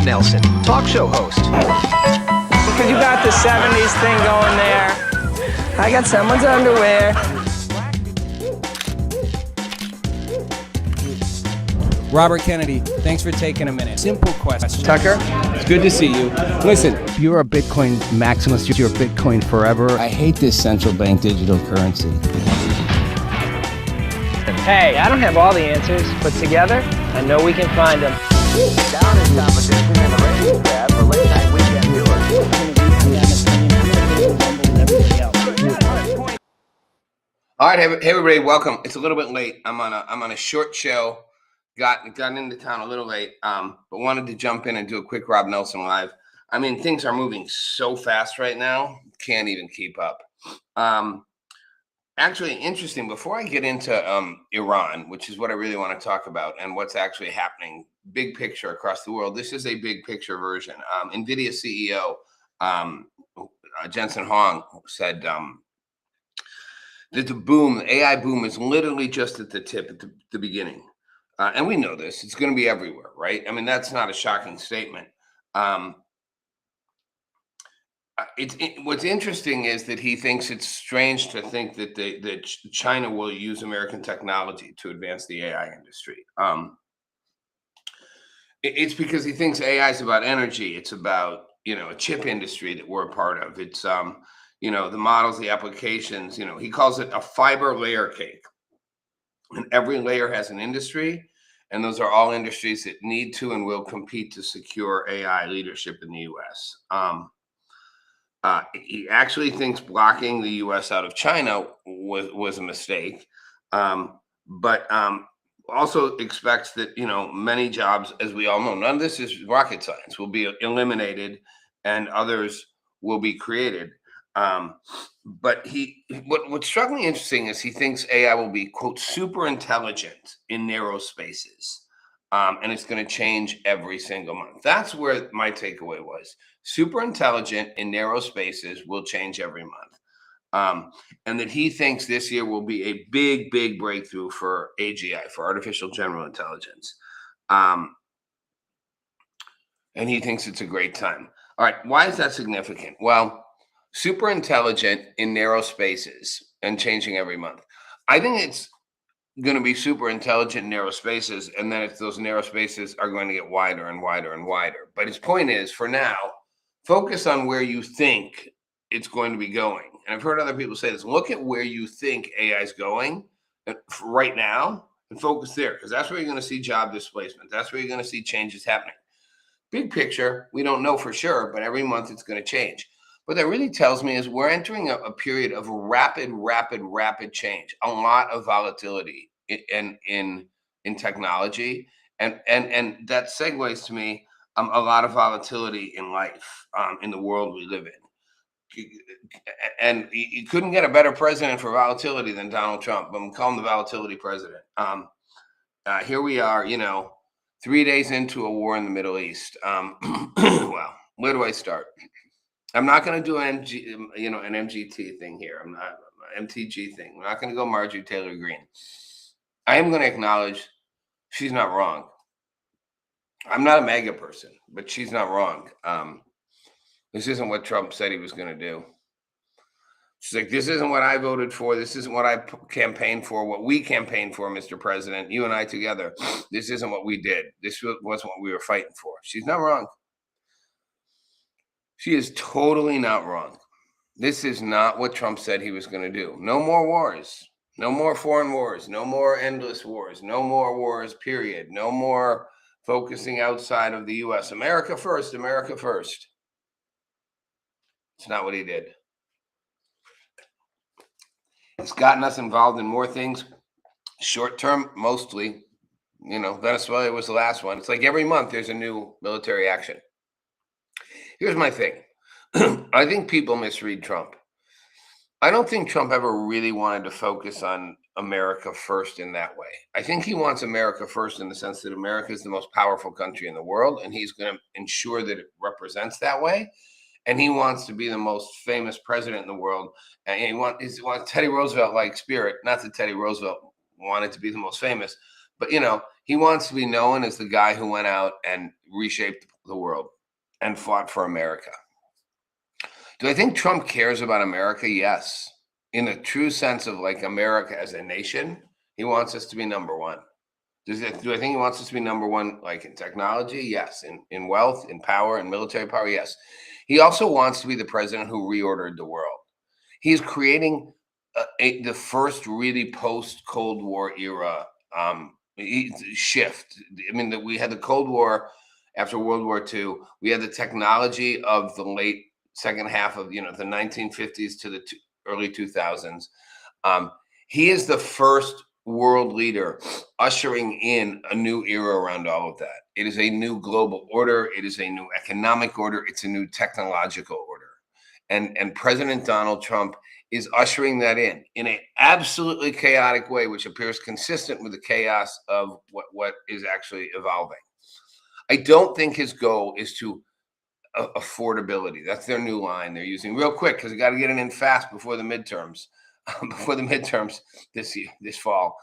Rob Nelson, talk show host. Because you got the 70s thing going there. I got someone's underwear. Robert Kennedy, thanks for taking a minute. Simple question. Tucker? It's good to see you. Listen, You're a Bitcoin maximalist. You're Bitcoin forever. I hate this central bank digital currency. Hey, I don't have all the answers, but together, I know we can find them. Down in competition in the ratings tab for late night weekend viewers. All right, hey everybody, welcome. It's a little bit late. I'm on a short show. Got into town a little late, but wanted to jump in and do a quick Rob Nelson live. I mean, things are moving so fast right now, can't even keep up. Actually, interesting. Before I get into Iran, which is what I really want to talk about, and what's actually happening, big picture across the world. This is a big picture version. NVIDIA CEO Jensen Huang said that the AI boom, is literally just at the tip, at the beginning. And we know this. It's going to be everywhere, right? I mean, that's not a shocking statement. What's interesting is that he thinks it's strange to think that China will use American technology to advance the AI industry. It's because he thinks AI is about energy. It's about, a chip industry that we're a part of. It's, the models, the applications, he calls it a fiber layer cake. And every layer has an industry, and those are all industries that need to and will compete to secure AI leadership in the U.S. He actually thinks blocking the U.S. out of China was a mistake, but also expects that, many jobs, as we all know, none of this is rocket science, will be eliminated and others will be created. But what struck me interesting is he thinks AI will be, quote, super intelligent in narrow spaces. And it's going to change every single month. That's where my takeaway was. Super intelligent in narrow spaces will change every month. And that he thinks this year will be a big, big breakthrough for AGI, for artificial general intelligence. And he thinks it's a great time. All right, why is that significant? Well, super intelligent in narrow spaces and changing every month. I think it's going to be super intelligent in narrow spaces, and then those narrow spaces are going to get wider and wider and wider. But his point is, for now, focus on where you think it's going to be going. And I've heard other people say this. Look at where you think AI is going right now and focus there, because that's where you're going to see job displacement. That's where you're going to see changes happening. Big picture, we don't know for sure, but every month it's going to change. What that really tells me is we're entering a period of rapid change, a lot of volatility in technology, and that segues to me a lot of volatility in life, in the world we live in. And you couldn't get a better president for volatility than Donald Trump. I'm calling the volatility president. Here we are, 3 days into a war in the Middle East. Well, where do I start? I'm not going to do an MGT thing here. I'm not MTG thing. I'm not going to go Marjorie Taylor Greene. I am going to acknowledge she's not wrong. I'm not a MAGA person, but she's not wrong. This isn't what Trump said he was going to do. She's like, this isn't what I voted for. This isn't what I campaigned for. What we campaigned for, Mr. President, you and I together. This isn't what we did. This wasn't what we were fighting for. She's not wrong. She is totally not wrong. This is not what Trump said he was going to do. No more wars. No more foreign wars. No more endless wars. No more wars, period. No more focusing outside of the U.S. America first. America first. It's not what he did. It's gotten us involved in more things, short term, mostly. Venezuela was the last one. It's like every month there's a new military action. Here's my thing. I think people misread Trump. I don't think Trump ever really wanted to focus on America first in that way. I think he wants America first in the sense that America is the most powerful country in the world, and he's going to ensure that it represents that way. And he wants to be the most famous president in the world. And he wants Teddy Roosevelt-like spirit. Not that Teddy Roosevelt wanted to be the most famous, But he wants to be known as the guy who went out and reshaped the world and fought for America. Do I think Trump cares about America? Yes. In a true sense of like America as a nation, he wants us to be number one. Do I think he wants us to be number one, like in technology? Yes. In wealth, in power, in military power? Yes. He also wants to be the president who reordered the world. He's creating the first really post-Cold War era shift. I mean, we had the Cold War after World War II. We had the technology of the late second half of the 1950s to the early 2000s. He is the first world leader ushering in a new era around all of that. It is a new global order. It is a new economic order. It's a new technological order. And President Donald Trump is ushering that in an absolutely chaotic way, which appears consistent with the chaos of what is actually evolving. I don't think his goal is to affordability. That's their new line they're using real quick because they got to get it in fast before the midterms. This fall.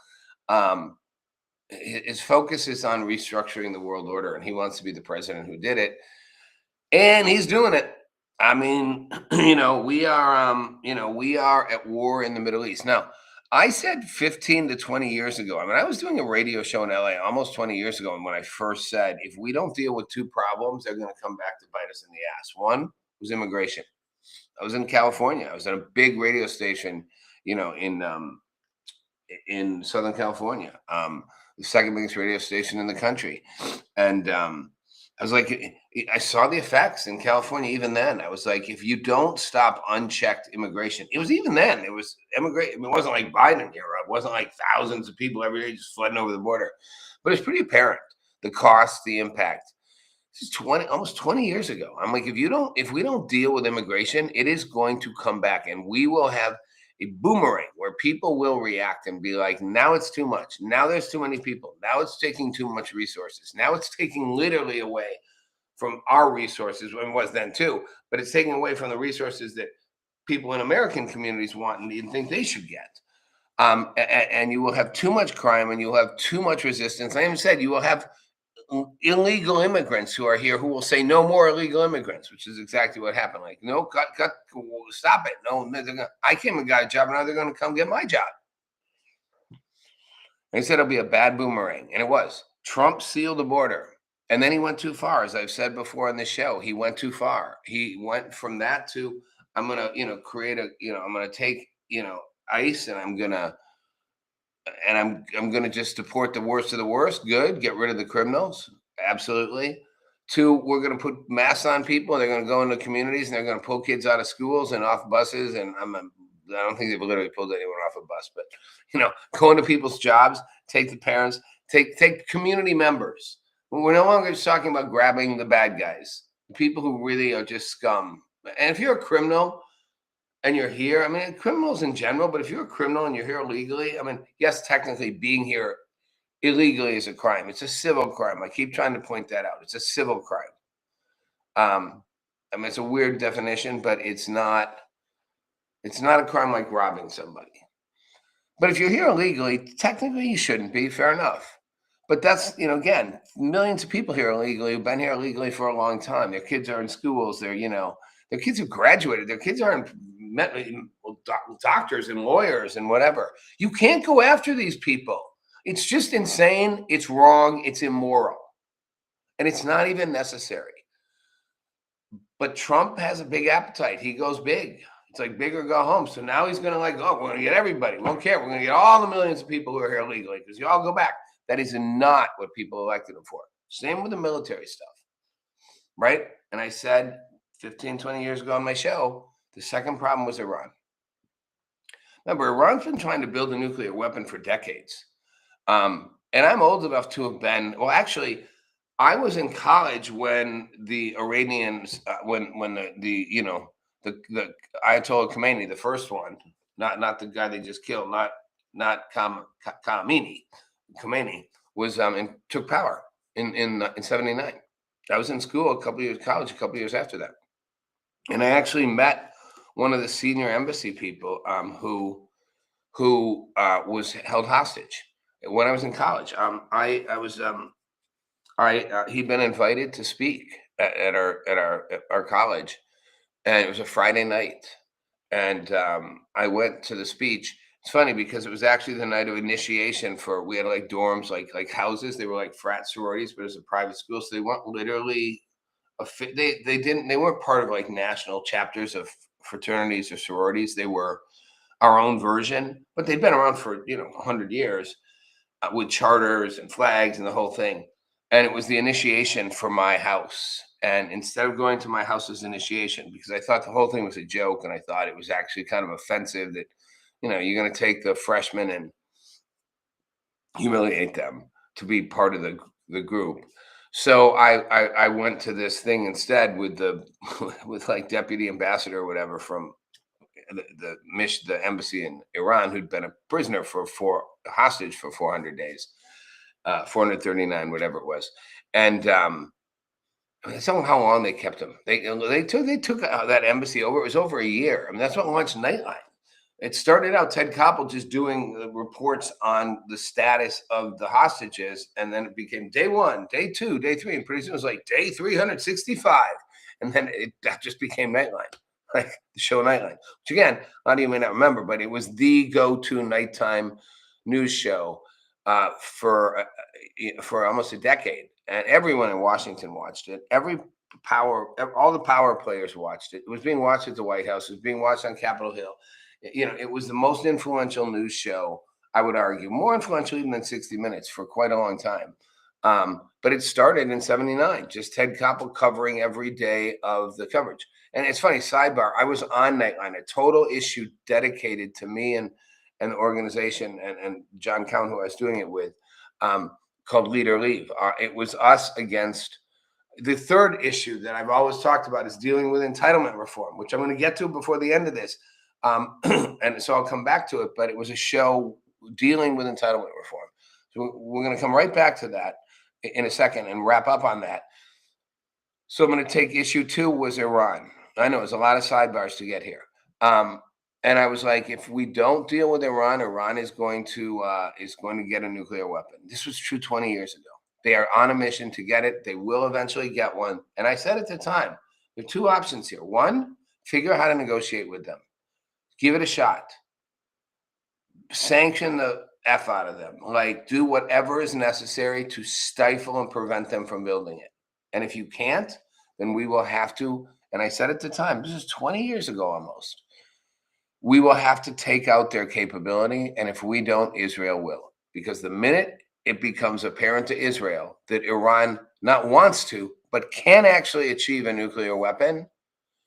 His focus is on restructuring the world order, and he wants to be the president who did it, and he's doing it. I mean, we are at war in the Middle East. Now, I said 15 to 20 years ago. I mean, I was doing a radio show in LA almost 20 years ago. And when I first said, if we don't deal with two problems, they're going to come back to bite us in the ass. One was immigration. I was in California. I was at a big radio station, in Southern California, the second biggest radio station in the country. And I was like, I saw the effects in California even then. I was like, if you don't stop unchecked immigration, it was even then, it was immigration. I mean, it wasn't like Biden era. It wasn't like thousands of people every day just flooding over the border. But it's pretty apparent, the cost, the impact. This is almost 20 years ago. I'm like, if we don't deal with immigration, it is going to come back, and we will have a boomerang where people will react and be like, now it's too much. Now there's too many people. Now it's taking too much resources. Now it's taking literally away from our resources, when it was then too, but it's taking away from the resources that people in American communities want and think they should get. And you will have too much crime, and you'll have too much resistance. I even said you will have illegal immigrants who are here who will say no more illegal immigrants, which is exactly what happened. Like, no, cut, stop it. No, I came and got a job, and now they're going to come get my job. And he said it'll be a bad boomerang, and it was. Trump sealed the border, and then he went too far. As I've said before on the show, he went too far. He went from that to, I'm going to, create I'm going to take, ICE, and I'm going to just deport the worst of the worst. Good. Get rid of the criminals. Absolutely. Two, we're going to put masks on people. They're going to go into communities, and they're going to pull kids out of schools and off buses. And I don't think they've literally pulled anyone off a bus, but go into people's jobs, take the parents, take community members. We're no longer just talking about grabbing the bad guys, the people who really are just scum. And if you're a criminal and you're here, I mean, criminals in general, but if you're a criminal and you're here illegally, I mean, yes, technically being here illegally is a crime. It's a civil crime. I keep trying to point that out. It's a civil crime. I mean, it's a weird definition, but it's not a crime like robbing somebody. But if you're here illegally, technically you shouldn't be, fair enough. But that's, again, millions of people here illegally who've been here illegally for a long time. Their kids are in schools. Their kids have graduated. Their kids are doctors and lawyers and whatever. You can't go after these people. It's just insane. It's wrong. It's immoral. And it's not even necessary. But Trump has a big appetite. He goes big. It's like big or go home. So now he's going to we're going to get everybody. We won't care. We're going to get all the millions of people who are here illegally because you all go back. That is not what people elected him for. Same with the military stuff, right? And I said 15, 20 years ago on my show, the second problem was Iran. Remember, Iran's been trying to build a nuclear weapon for decades. And I'm old enough to have been, well, actually, I was in college when the Iranians, when the Ayatollah Khomeini, the first one, not the guy they just killed, not Khomeini was and took power in 79. I was in school a couple years after that, and I actually met one of the senior embassy people who was held hostage when I was in college. I was he'd been invited to speak at our college, and it was a Friday night, and I went to the speech. It's funny because it was actually the night of initiation for we had like dorms, like houses. They were like frat sororities, but it was a private school, so they weren't literally they weren't part of like national chapters of fraternities or sororities. They were our own version, but they'd been around for 100 years with charters and flags and the whole thing. And it was the initiation for my house. And instead of going to my house's initiation, because I thought the whole thing was a joke, and I thought it was actually kind of offensive that, you're going to take the freshmen and humiliate them to be part of the group. So I went to this thing instead with the with like deputy ambassador or whatever from the embassy in Iran, who'd been a prisoner a hostage for 400 days, 439, whatever it was. And I don't know how long they kept him. They took that embassy over. It was over a year. I mean, that's what launched Nightline. It started out Ted Koppel just doing reports on the status of the hostages, and then it became day 1, day 2, day 3, and pretty soon it was like day 365, and then that just became Nightline, like the show Nightline. Which again, a lot of you may not remember, but it was the go-to nighttime news show for almost a decade, and everyone in Washington watched it. All the power players watched it. It was being watched at the White House. It was being watched on Capitol Hill. It was the most influential news show, I would argue, more influential even than 60 Minutes for quite a long time. But it started in 79, just Ted Koppel covering every day of the coverage. And it's funny, sidebar, I was on Nightline, a total issue dedicated to me and the organization and John Count, who I was doing it with, called Lead or Leave. It was us against the third issue that I've always talked about is dealing with entitlement reform, which I'm going to get to before the end of this. And so I'll come back to it, but it was a show dealing with entitlement reform. So we're going to come right back to that in a second and wrap up on that. So I'm going to take issue 2 was Iran. I know there's a lot of sidebars to get here. And I was like, if we don't deal with Iran, Iran is going to get a nuclear weapon. This was true 20 years ago. They are on a mission to get it. They will eventually get one. And I said at the time, there are 2 options here. One, figure out how to negotiate with them. Give it a shot. Sanction the F out of them. Like, do whatever is necessary to stifle and prevent them from building it. And if you can't, then we will have to, and I said at the time, this is 20 years ago almost, we will have to take out their capability. And if we don't, Israel will. Because the minute it becomes apparent to Israel that Iran not wants to, but can actually achieve a nuclear weapon,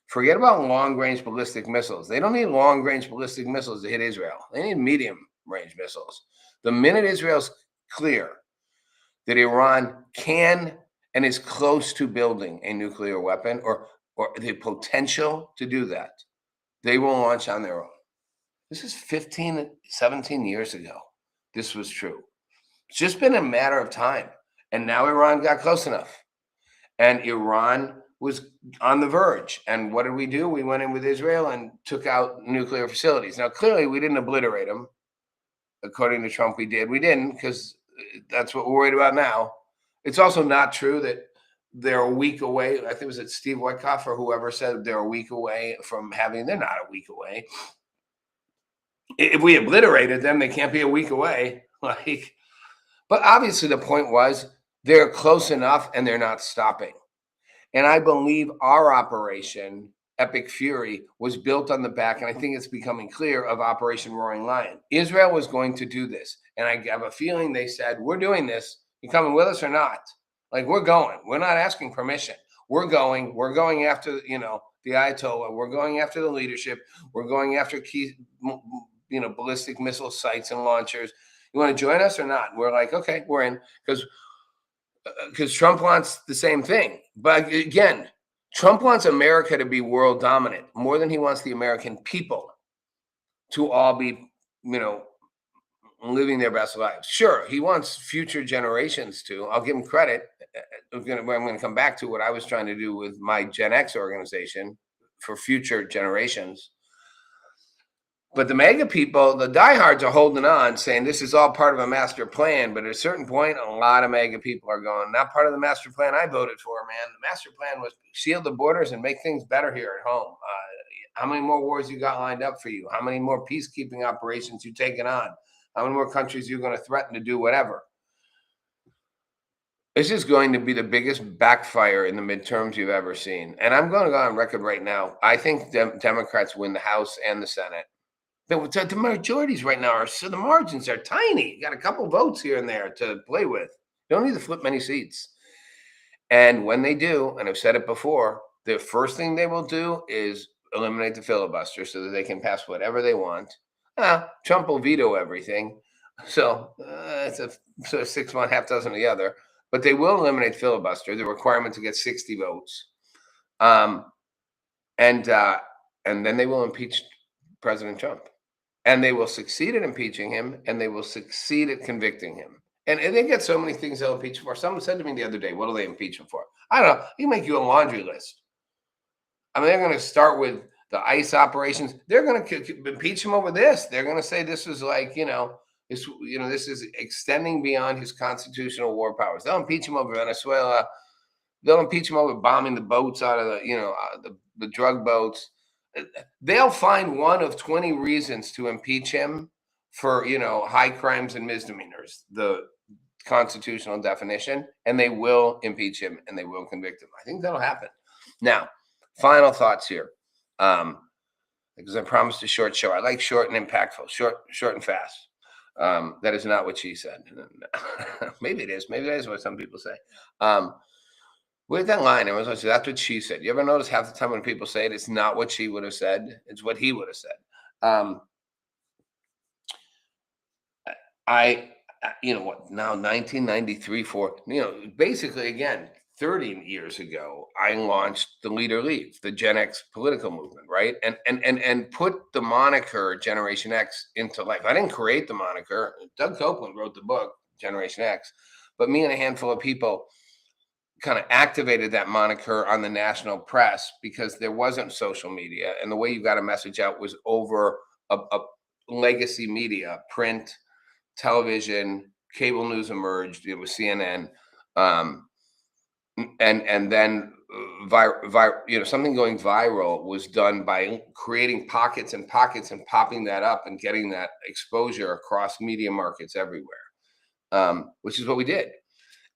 forget about long-range ballistic missiles. They don't need long-range ballistic missiles to hit Israel. They need medium-range missiles. The minute Israel's clear that Iran can and is close to building a nuclear weapon or the potential to do that, they will launch on their own. This is 15, 17 years ago. This was true. It's just been a matter of time. And now Iran got close enough. And Iran was on the verge. And what did we do? We went in with Israel and took out nuclear facilities. Now, clearly, we didn't obliterate them. According to Trump, we did. We didn't, because that's what we're worried about now. It's also not true that they're a week away. I think it was Steve Witkoff or whoever said they're a week away from having. They're not a week away. If we obliterated them, they can't be a week away. But obviously, the point was they're close enough and they're not stopping. And I believe our operation, Epic Fury, was built on the back, and I think it's becoming clear, of Operation Roaring Lion. Israel was going to do this. And I have a feeling they said, we're doing this. You coming with us or not? Like, we're going. We're not asking permission. We're going. We're going after, the Ayatollah. We're going after the leadership. We're going after key, ballistic missile sites and launchers. You want to join us or not? We're like, okay, we're in. Because Trump wants the same thing. But again, Trump wants America to be world dominant more than he wants the American people to all be, living their best lives. Sure, he wants future generations to. I'll give him credit. I'm going to come back to what I was trying to do with my Gen X organization for future generations. But the mega people, the diehards, are holding on, saying this is all part of a master plan. But at a certain point, a lot of mega people are going, not part of the master plan I voted for, man. The master plan was seal the borders and make things better here at home. How many more wars you got lined up for you? How many more peacekeeping operations you taking on? How many more countries you're going to threaten to do whatever? This is going to be the biggest backfire in the midterms you've ever seen. And I'm going to go on record right now. I think Democrats win the House and the Senate. The majorities right now are, so the margins are tiny. You got a couple votes here and there to play with. You don't need to flip many seats. And when they do, and I've said it before, the first thing they will do is eliminate the filibuster so that they can pass whatever they want. Trump will veto everything. So it's a sort of 6 1/2 dozen of the other. But they will eliminate filibuster, the requirement to get 60 votes. And then they will impeach President Trump. And they will succeed at impeaching him, and they will succeed at convicting him. And they get so many things they'll impeach him for. Someone said to me the other day, what do they impeach him for? I don't know. You make you a laundry list. I mean, they're going to start with the ICE operations. They're going to impeach him over this. They're going to say this is like, this is extending beyond his constitutional war powers. They'll impeach him over Venezuela. They'll impeach him over bombing the boats out of the drug boats. They'll find one of 20 reasons to impeach him for, high crimes and misdemeanors, the constitutional definition, and they will impeach him and they will convict him. I think that'll happen. Now, final thoughts here. Because I promised a short show. I like short and impactful, short and fast. That is not what she said. Maybe it is. Maybe that is what some people say. With that line, everyone's like, that's what she said. You ever notice half the time when people say it, it's not what she would have said, it's what he would have said. Now 1993, basically, again, 30 years ago, I launched the Leader Leave, the Gen X political movement, right? And put the moniker Generation X into life. I didn't create the moniker. Doug Copeland wrote the book, Generation X, but me and a handful of people kind of activated that moniker on the national press because there wasn't social media. And the way you got a message out was over a legacy media, print, television, cable news emerged. It was CNN. And then something going viral was done by creating pockets and pockets and popping that up and getting that exposure across media markets everywhere, which is what we did.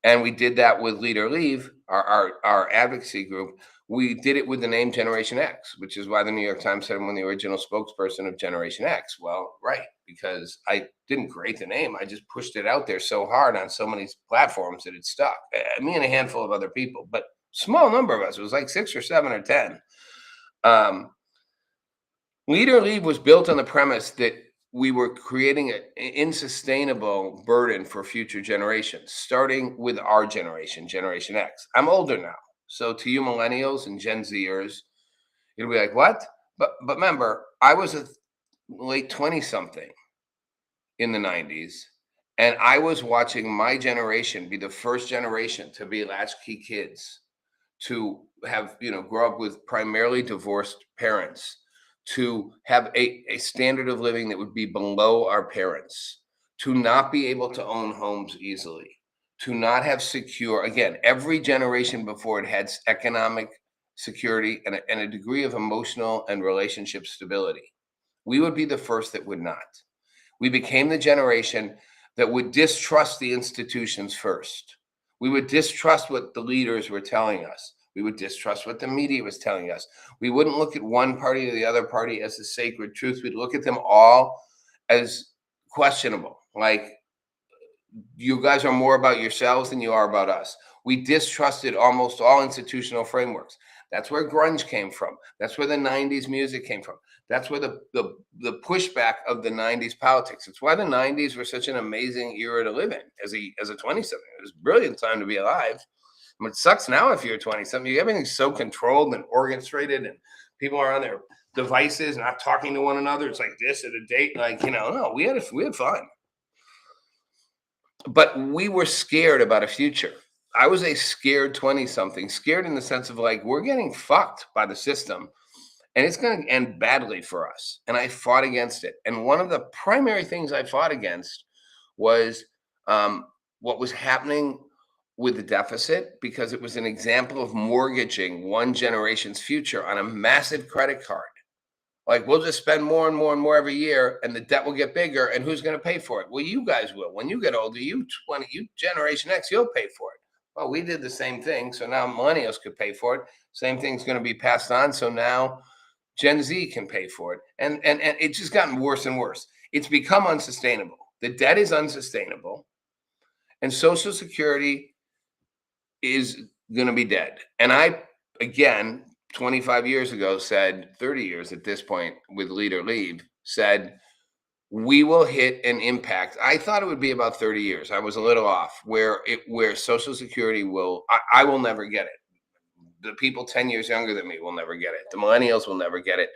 And we did that with Leader Leave, our advocacy group. We did it with the name Generation X, which is why the New York Times said I'm the original spokesperson of Generation X. Well, right, because I didn't create the name. I just pushed it out there so hard on so many platforms that it stuck. Me and a handful of other people, but small number of us. It was like 6 or 7 or 10. Leader Leave was built on the premise that we were creating an insustainable burden for future generations, starting with our generation, Generation X. I'm older now. So to you millennials and Gen Zers, it'll be like, what? But remember, I was a late 20-something in the 90s, and I was watching my generation be the first generation to be latchkey kids, to have, grow up with primarily divorced parents, to have a standard of living that would be below our parents, to not be able to own homes easily, to not have secure, again, every generation before it had economic security and a degree of emotional and relationship stability. We would be the first that would not. We became the generation that would distrust the institutions first. We would distrust what the leaders were telling us. We would distrust what the media was telling us. We wouldn't look at one party or the other party as a sacred truth. We'd look at them all as questionable. Like, you guys are more about yourselves than you are about us. We distrusted almost all institutional frameworks. That's where grunge came from. That's where the 90s music came from. That's where the pushback of the 90s politics. It's why the 90s were such an amazing era to live in as a 20-something. It was a brilliant time to be alive. I mean, it sucks now if you're 20-something. Everything's so controlled and orchestrated, and people are on their devices, not talking to one another. It's like this at a date. No, we had fun. But we were scared about a future. I was a scared 20-something, scared in the sense of like, we're getting fucked by the system. and it's going to end badly for us. And I fought against it. And one of the primary things I fought against was what was happening with the deficit, because it was an example of mortgaging one generation's future on a massive credit card. Like, we'll just spend more and more and more every year, and the debt will get bigger. And who's going to pay for it? Well, you guys will. When you get older, you Generation X, you'll pay for it. Well, we did the same thing. So now millennials could pay for it. Same thing's going to be passed on. So now Gen Z can pay for it. And it's just gotten worse and worse. It's become unsustainable. The debt is unsustainable. And Social Security is going to be dead. And I, again, 25 years ago said, 30 years at this point with Leader Leave, said, we will hit an impact. I thought it would be about 30 years. I was a little off, where Social Security will, I will never get it. The people 10 years younger than me will never get it. The millennials will never get it.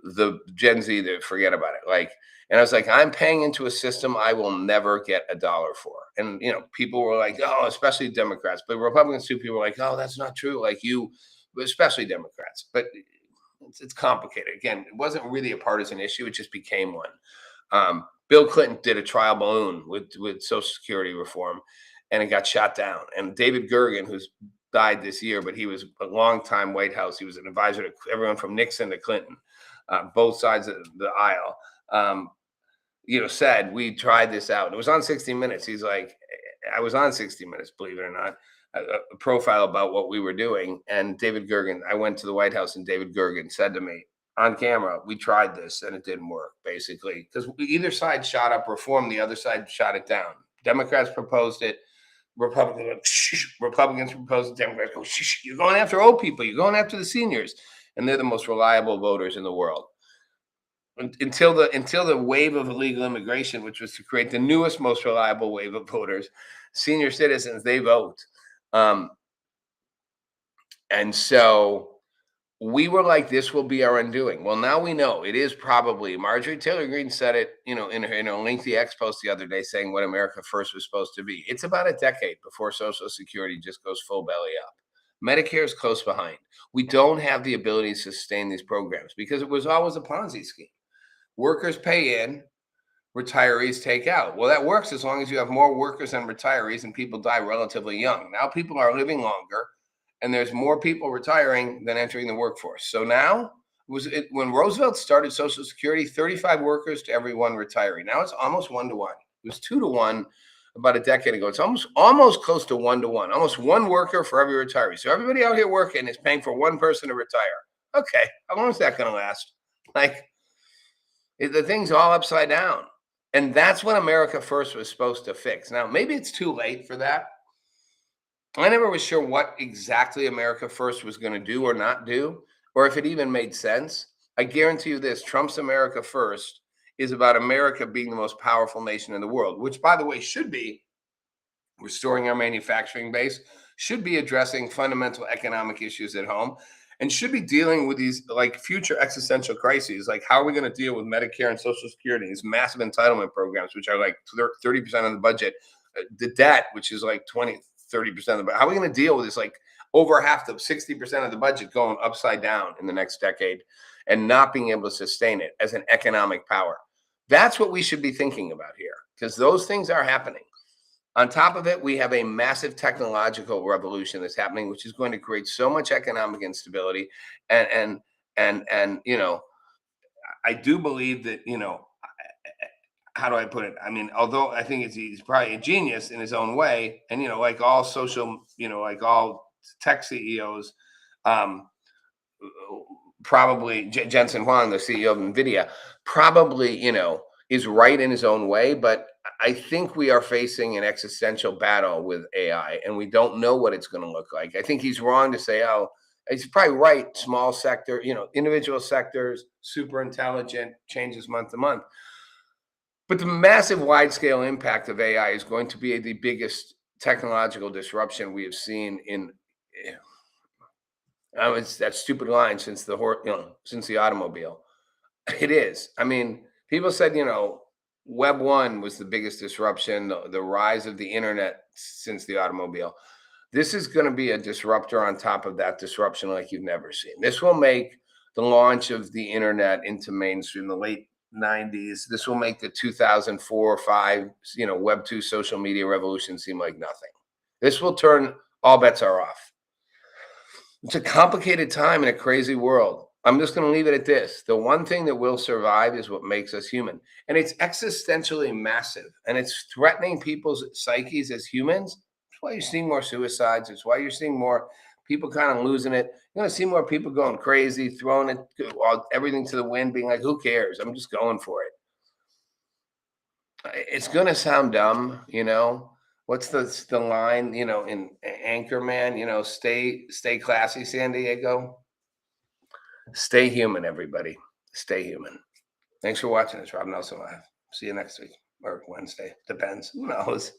The Gen Z, they forget about it. Like, and I was like, I'm paying into a system I will never get a dollar for. And, people were like, oh, especially Democrats, but Republicans too, people were like, oh, that's not true. Like especially Democrats, but it's complicated. Again, it wasn't really a partisan issue. It just became one. Bill Clinton did a trial balloon with Social Security reform, and it got shot down. And David Gergen, who's died this year, but he was a long-time White House. He was an advisor to everyone from Nixon to Clinton, both sides of the aisle. Said, we tried this out. It was on 60 Minutes. He's like, I was on 60 Minutes, believe it or not, a profile about what we were doing. And David Gergen, I went to the White House, and David Gergen said to me on camera, we tried this and it didn't work, basically, because either side shot up reform, the other side shot it down. Democrats proposed it. Republicans proposed it. Democrats go, shh, you're going after old people. You're going after the seniors. And they're the most reliable voters in the world. Until the wave of illegal immigration, which was to create the newest, most reliable wave of voters, senior citizens, they vote. And so we were like, this will be our undoing. Well, now we know it is probably. Marjorie Taylor Greene said it, in a lengthy X post the other day, saying what America First was supposed to be. It's about a decade before Social Security just goes full belly up. Medicare is close behind. We don't have the ability to sustain these programs because it was always a Ponzi scheme. Workers pay in, retirees take out. Well, that works as long as you have more workers than retirees and people die relatively young. Now people are living longer, and there's more people retiring than entering the workforce. So now, when Roosevelt started Social Security, 35 workers to every one retiree. Now it's almost 1 to 1. It was 2 to 1 about a decade ago. It's almost close to 1 to 1. Almost one worker for every retiree. So everybody out here working is paying for one person to retire. Okay, how long is that going to last? The thing's all upside down. And that's what America First was supposed to fix. Now, maybe it's too late for that. I never was sure what exactly America First was going to do or not do, or if it even made sense. I guarantee you this, Trump's America First is about America being the most powerful nation in the world, which, by the way, should be restoring our manufacturing base, should be addressing fundamental economic issues at home, and should be dealing with these future existential crises. Like, how are we going to deal with Medicare and Social Security, these massive entitlement programs, which are 30% of the budget, the debt, which is 30% of the budget. How are we going to deal with this? Over half the 60% of the budget going upside down in the next decade and not being able to sustain it as an economic power. That's what we should be thinking about here, because those things are happening. On top of it, we have a massive technological revolution that's happening, which is going to create so much economic instability. And I do believe that, how do I put it? I mean, although I think he's probably a genius in his own way, and like all social, like all tech CEOs, probably Jensen Huang, the CEO of NVIDIA, probably is right in his own way, but I think we are facing an existential battle with AI, and we don't know what it's going to look like. I think he's wrong to say, oh, he's probably right. Small sector, individual sectors, super intelligent, changes month to month. But the massive wide-scale impact of AI is going to be the biggest technological disruption we have seen in it's that stupid line since the automobile. It is. I mean, people said, Web 1 was the biggest disruption, the rise of the internet since the automobile. This is going to be a disruptor on top of that disruption like you've never seen. This will make the launch of the internet into mainstream, the late 90s. This will make the 2004 or 5, Web 2 social media revolution seem like nothing. This will turn all bets are off. It's a complicated time in a crazy world. I'm just going to leave it at this. The one thing that will survive is what makes us human. And it's existentially massive. And it's threatening people's psyches as humans. That's why you're seeing more suicides. It's why you're seeing more people kind of losing it. You're going to see more people going crazy, throwing everything to the wind, being like, who cares? I'm just going for it. It's going to sound dumb, What's the line, in Anchorman, stay classy, San Diego. Stay human, everybody. Stay human. Thanks for watching. It's Rob Nelson Live. See you next week or Wednesday. Depends. Who knows?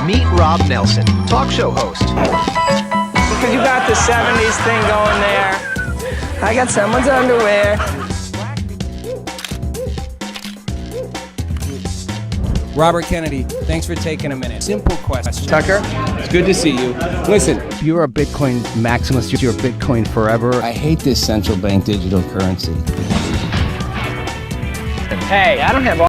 Meet Rob Nelson, talk show host. Because you got the 70s thing going there. I got someone's underwear. Robert Kennedy, thanks for taking a minute. Simple question. Tucker? It's good to see you. Listen, If you're a Bitcoin maximalist, you're Bitcoin forever. I hate this central bank digital currency. Hey, I don't have